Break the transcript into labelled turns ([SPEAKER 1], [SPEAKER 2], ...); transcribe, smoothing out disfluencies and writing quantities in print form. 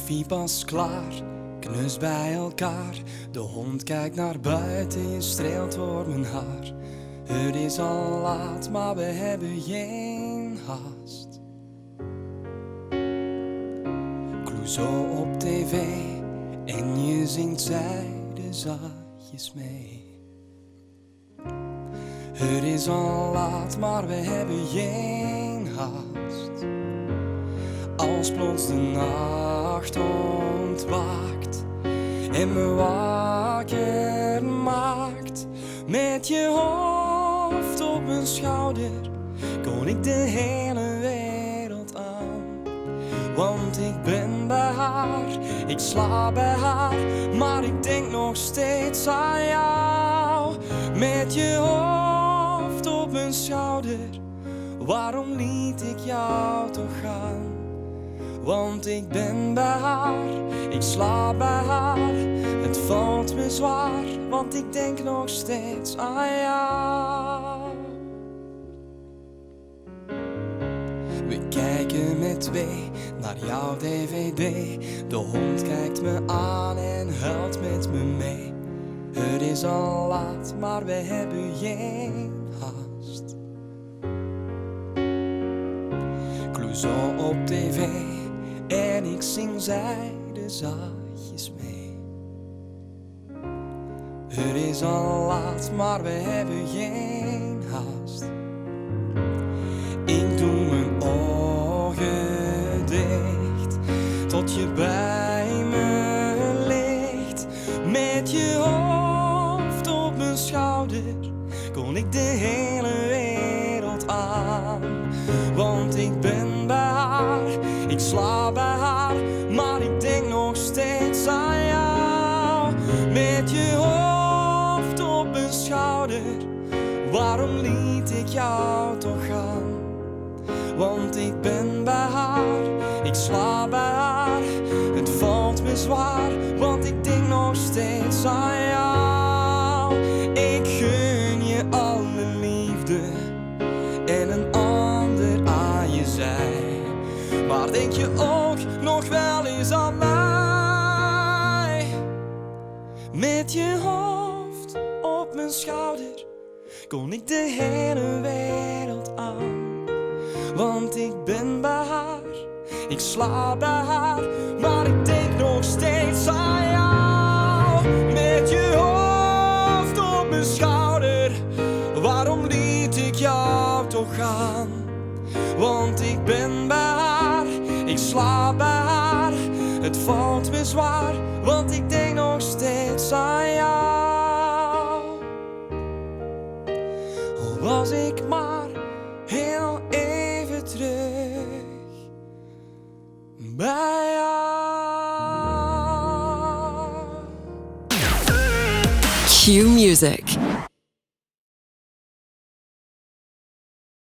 [SPEAKER 1] koffie pas klaar, knus bij elkaar. De hond kijkt naar buiten, je streelt door mijn haar. Het is al laat, maar we hebben geen haast. Clouseau op tv en je zingt zijde zachtjes mee. Het is al laat, maar we hebben geen haast. Als plots de nacht ontwaakt en me wakker maakt. Met je hoofd op mijn schouder kon ik de hele wereld aan. Want ik ben bij haar, ik slaap bij haar, maar ik denk nog steeds aan jou. Met je hoofd op mijn schouder, waarom liet ik jou toch gaan? Want ik ben bij haar, ik slaap bij haar. Het valt me zwaar, want ik denk nog steeds aan jou. We kijken met twee naar jouw dvd. De hond kijkt me aan en huilt met me mee. Het is al laat, maar we hebben geen haast. Clouseau op tv en ik zing zijde zachtjes mee. Het is al laat, maar we hebben geen haast. Ik doe mijn ogen dicht tot je bij me ligt. Met je hoofd op mijn schouder kon ik de hele wereld aan. Want ik ben bij haar, ik slaap bij haar, maar ik denk nog steeds aan jou. Met je hoofd op mijn schouder, waarom liet ik jou toch gaan? Want ik ben bij haar, ik slaap bij haar. Het valt me zwaar, want ik denk nog steeds aan jou. Ik gun je alle liefde en een ander aan je zij. Maar denk je ook nog wel eens aan mij? Met je hoofd op mijn schouder kon ik de hele wereld aan. Want ik ben bij haar, ik slaap bij haar, maar ik denk nog steeds aan jou. Met je hoofd op mijn schouder, waarom liet ik jou toch gaan? Want ik ben bij haar, ik slaap bij haar. Het valt me zwaar, want ik denk nog steeds aan jou. Al was ik maar heel even terug bij jou.
[SPEAKER 2] Q Music.